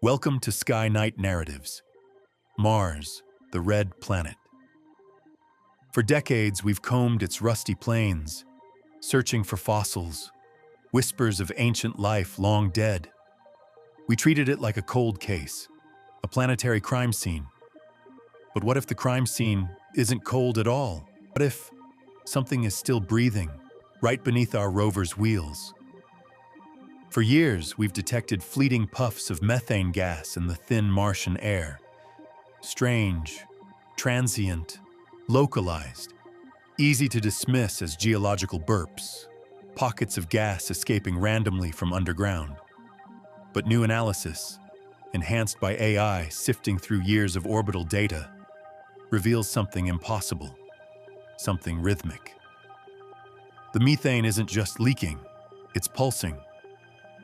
Welcome to Sky Night Narratives. Mars, the Red Planet. For decades, we've combed its rusty plains, searching for fossils, whispers of ancient life long dead. We treated it like a cold case, a planetary crime scene. But what if the crime scene isn't cold at all? What if something is still breathing right beneath our rover's wheels? For years, we've detected fleeting puffs of methane gas in the thin Martian air. Strange, transient, localized, easy to dismiss as geological burps, pockets of gas escaping randomly from underground. But new analysis, enhanced by AI sifting through years of orbital data, reveals something impossible, something rhythmic. The methane isn't just leaking, it's pulsing,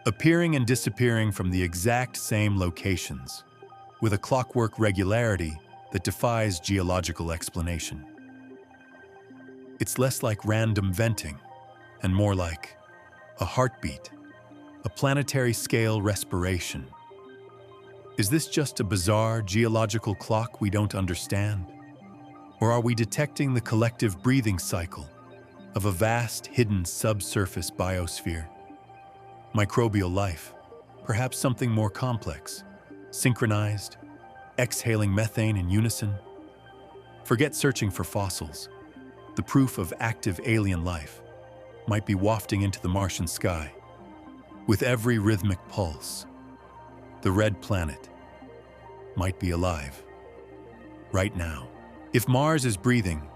appearing and disappearing from the exact same locations, with a clockwork regularity that defies geological explanation. It's less like random venting and more like a heartbeat, a planetary-scale respiration. Is this just a bizarre geological clock we don't understand? Or are we detecting the collective breathing cycle of a vast, hidden subsurface biosphere? Microbial life, perhaps something more complex, synchronized, exhaling methane in unison. Forget searching for fossils. The proof of active alien life might be wafting into the Martian sky. With every rhythmic pulse, the red planet might be alive right now. If Mars is breathing,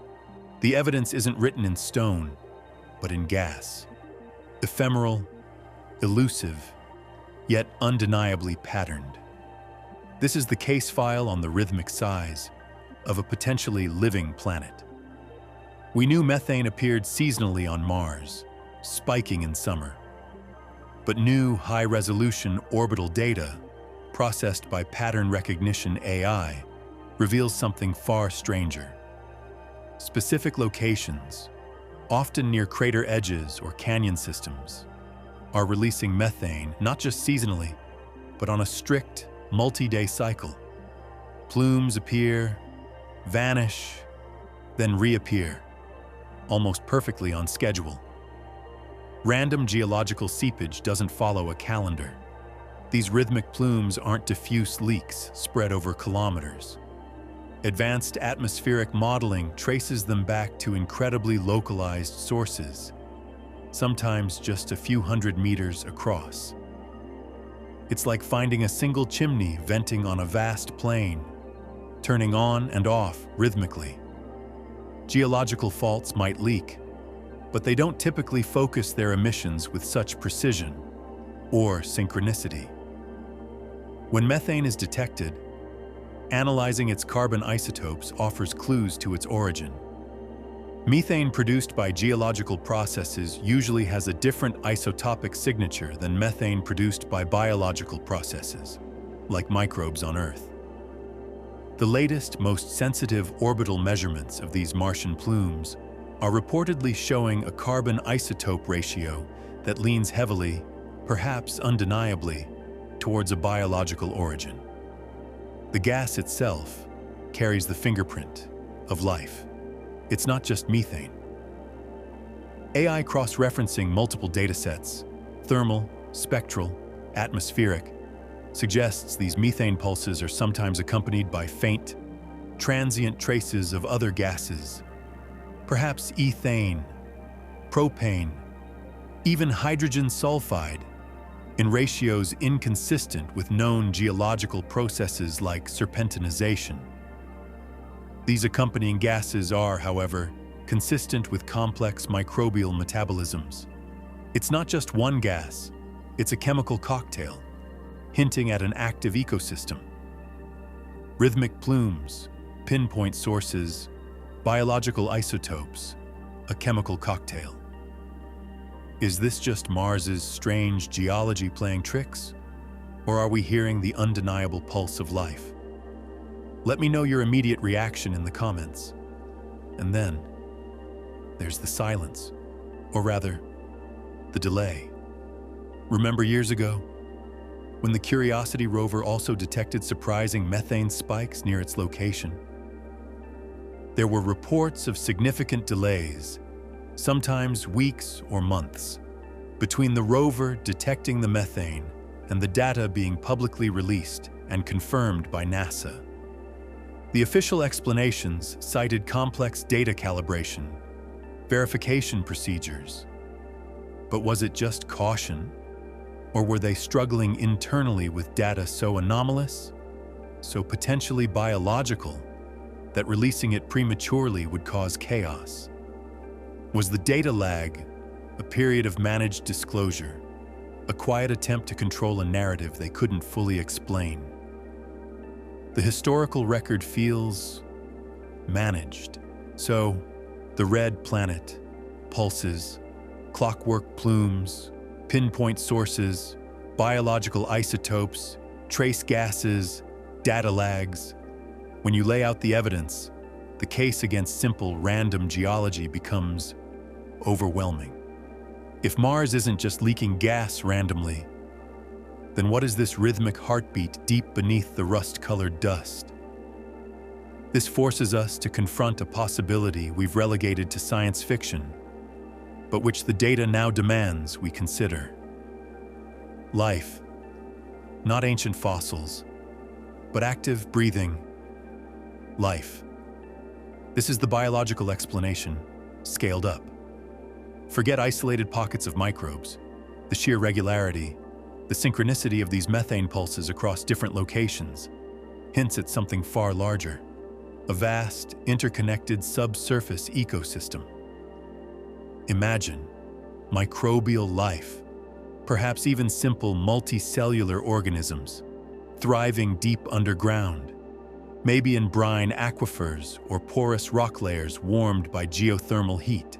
the evidence isn't written in stone, but in gas. Ephemeral, elusive, yet undeniably patterned. This is the case file on the rhythmic size of a potentially living planet. We knew methane appeared seasonally on Mars, spiking in summer. But new high-resolution orbital data, processed by pattern recognition AI, reveals something far stranger. Specific locations, often near crater edges or canyon systems, are releasing methane not just seasonally, but on a strict, multi-day cycle. Plumes appear, vanish, then reappear, almost perfectly on schedule. Random geological seepage doesn't follow a calendar. These rhythmic plumes aren't diffuse leaks spread over kilometers. Advanced atmospheric modeling traces them back to incredibly localized sources, sometimes just a few hundred meters across. It's like finding a single chimney venting on a vast plain, turning on and off rhythmically. Geological faults might leak, but they don't typically focus their emissions with such precision or synchronicity. When methane is detected, analyzing its carbon isotopes offers clues to its origin. Methane produced by geological processes usually has a different isotopic signature than methane produced by biological processes, like microbes on Earth. The latest, most sensitive orbital measurements of these Martian plumes are reportedly showing a carbon isotope ratio that leans heavily, perhaps undeniably, towards a biological origin. The gas itself carries the fingerprint of life. It's not just methane. AI cross-referencing multiple datasets, thermal, spectral, atmospheric, suggests these methane pulses are sometimes accompanied by faint, transient traces of other gases, perhaps ethane, propane, even hydrogen sulfide, in ratios inconsistent with known geological processes like serpentinization. These accompanying gases are, however, consistent with complex microbial metabolisms. It's not just one gas, it's a chemical cocktail, hinting at an active ecosystem. Rhythmic plumes, pinpoint sources, biological isotopes, a chemical cocktail. Is this just Mars's strange geology playing tricks? Or are we hearing the undeniable pulse of life? Let me know your immediate reaction in the comments. And then, there's the silence, or rather, the delay. Remember years ago, when the Curiosity rover also detected surprising methane spikes near its location. There were reports of significant delays, sometimes weeks or months, between the rover detecting the methane and the data being publicly released and confirmed by NASA. The official explanations cited complex data calibration, verification procedures. But was it just caution? Or were they struggling internally with data so anomalous, so potentially biological, that releasing it prematurely would cause chaos? Was the data lag a period of managed disclosure, a quiet attempt to control a narrative they couldn't fully explain? The historical record feels managed. So, the red planet, pulses, clockwork plumes, pinpoint sources, biological isotopes, trace gases, data lags. When you lay out the evidence, the case against simple random geology becomes overwhelming. If Mars isn't just leaking gas randomly, then what is this rhythmic heartbeat deep beneath the rust-colored dust? This forces us to confront a possibility we've relegated to science fiction, but which the data now demands we consider. Life, not ancient fossils, but active, breathing life. This is the biological explanation, scaled up. Forget isolated pockets of microbes. The sheer regularity, the synchronicity of these methane pulses across different locations hints at something far larger, a vast, interconnected subsurface ecosystem. Imagine microbial life, perhaps even simple multicellular organisms, thriving deep underground, maybe in brine aquifers or porous rock layers warmed by geothermal heat.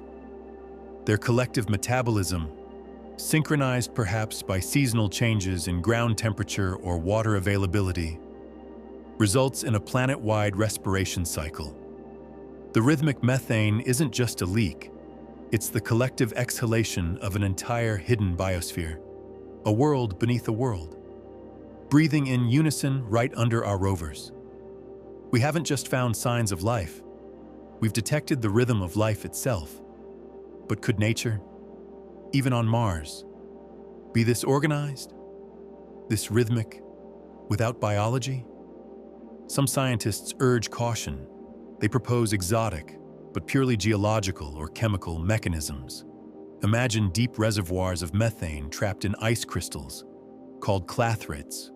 Their collective metabolism, synchronized perhaps by seasonal changes in ground temperature or water availability, results in a planet-wide respiration cycle. The rhythmic methane isn't just a leak, it's the collective exhalation of an entire hidden biosphere, a world beneath a world, breathing in unison right under our rovers. We haven't just found signs of life, we've detected the rhythm of life itself. But could nature, even on Mars, be this organized, this rhythmic, without biology? Some scientists urge caution. They propose exotic, but purely geological or chemical mechanisms. Imagine deep reservoirs of methane trapped in ice crystals, called clathrates.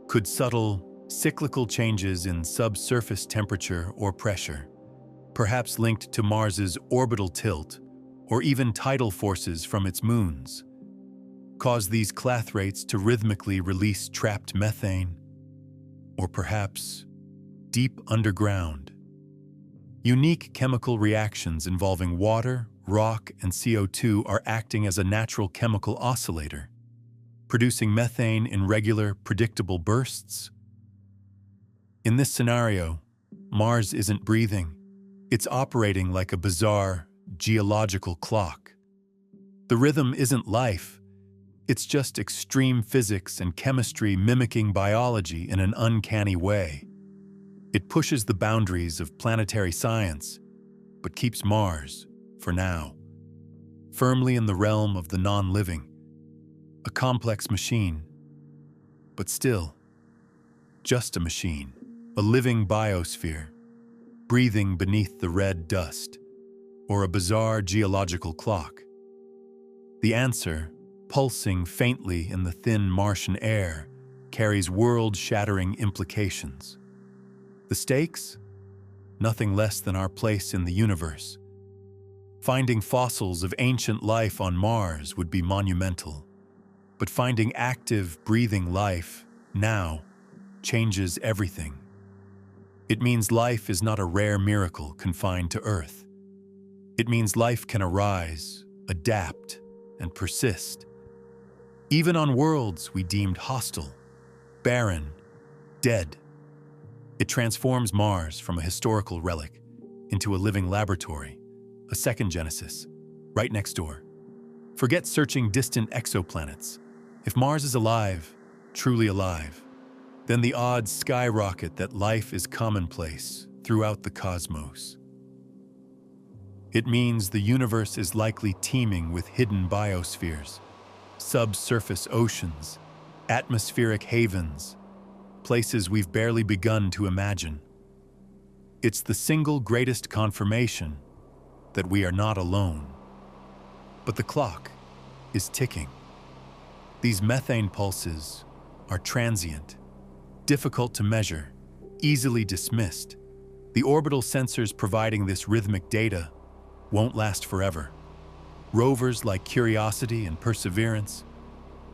Could subtle, cyclical changes in subsurface temperature or pressure, perhaps linked to Mars's orbital tilt or even tidal forces from its moons, cause these clathrates to rhythmically release trapped methane? Or perhaps deep underground, unique chemical reactions involving water, rock, and CO2 are acting as a natural chemical oscillator, producing methane in regular, predictable bursts? In this scenario, Mars isn't breathing. It's operating like a bizarre, geological clock. The rhythm isn't life. It's just extreme physics and chemistry mimicking biology in an uncanny way. It pushes the boundaries of planetary science, but keeps Mars, for now, firmly in the realm of the non-living, a complex machine, but still, just a machine, a living biosphere, breathing beneath the red dust, or a bizarre geological clock. The answer, pulsing faintly in the thin Martian air, carries world-shattering implications. The stakes? Nothing less than our place in the universe. Finding fossils of ancient life on Mars would be monumental, but finding active, breathing life now changes everything. It means life is not a rare miracle confined to Earth. It means life can arise, adapt, and persist, even on worlds we deemed hostile, barren, dead. It transforms Mars from a historical relic into a living laboratory, a second Genesis, right next door. Forget searching distant exoplanets. If Mars is alive, truly alive, then the odds skyrocket that life is commonplace throughout the cosmos. It means the universe is likely teeming with hidden biospheres, subsurface oceans, atmospheric havens, places we've barely begun to imagine. It's the single greatest confirmation that we are not alone. But the clock is ticking. These methane pulses are transient, difficult to measure, easily dismissed. The orbital sensors providing this rhythmic data won't last forever. Rovers like Curiosity and Perseverance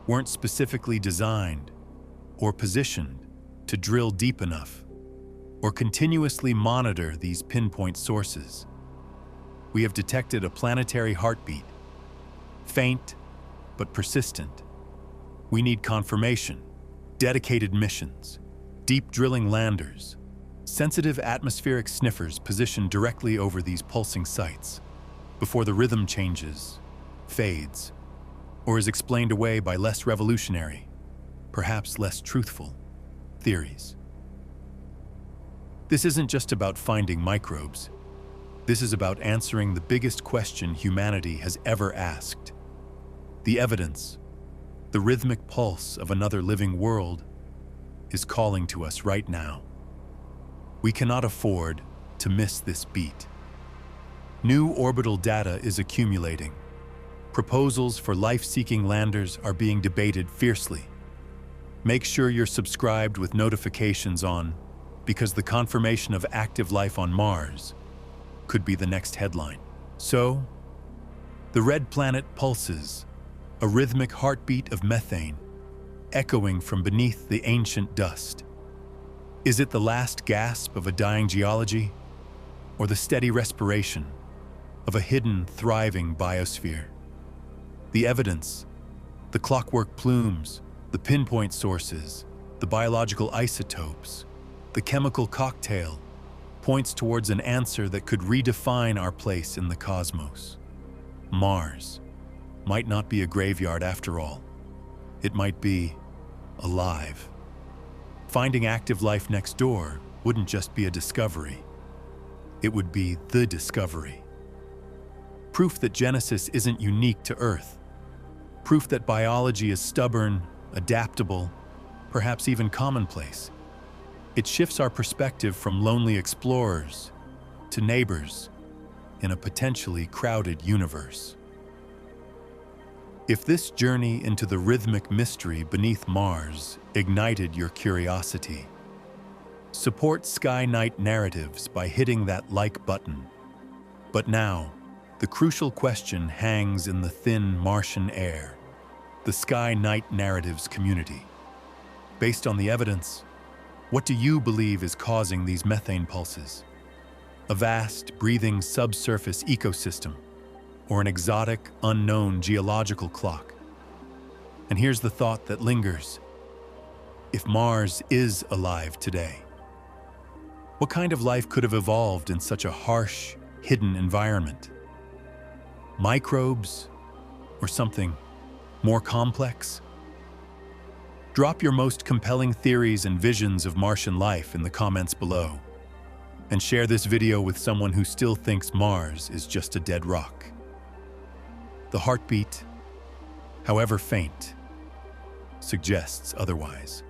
weren't specifically designed or positioned to drill deep enough or continuously monitor these pinpoint sources. We have detected a planetary heartbeat, faint but persistent. We need confirmation, dedicated missions, deep drilling landers, sensitive atmospheric sniffers positioned directly over these pulsing sites before the rhythm changes, fades, or is explained away by less revolutionary, perhaps less truthful, theories. This isn't just about finding microbes. This is about answering the biggest question humanity has ever asked. The evidence, the rhythmic pulse of another living world, is calling to us right now. We cannot afford to miss this beat. New orbital data is accumulating. Proposals for life-seeking landers are being debated fiercely. Make sure you're subscribed with notifications on, because the confirmation of active life on Mars could be the next headline. So, the red planet pulses, a rhythmic heartbeat of methane, echoing from beneath the ancient dust. Is it the last gasp of a dying geology, or the steady respiration of a hidden, thriving biosphere? The evidence, the clockwork plumes, the pinpoint sources, the biological isotopes, the chemical cocktail, points towards an answer that could redefine our place in the cosmos. Mars might not be a graveyard after all. It might be alive. Finding active life next door wouldn't just be a discovery. It would be the discovery. Proof that Genesis isn't unique to Earth. Proof that biology is stubborn, adaptable, perhaps even commonplace. It shifts our perspective from lonely explorers to neighbors in a potentially crowded universe. If this journey into the rhythmic mystery beneath Mars ignited your curiosity, support Sky Night Narratives by hitting that like button. But now, the crucial question hangs in the thin Martian air, the Sky Night Narratives community. Based on the evidence, what do you believe is causing these methane pulses? A vast, breathing subsurface ecosystem, or an exotic, unknown geological clock? And here's the thought that lingers. If Mars is alive today, what kind of life could have evolved in such a harsh, hidden environment? Microbes, or something more complex? Drop your most compelling theories and visions of Martian life in the comments below, and share this video with someone who still thinks Mars is just a dead rock. The heartbeat, however faint, suggests otherwise.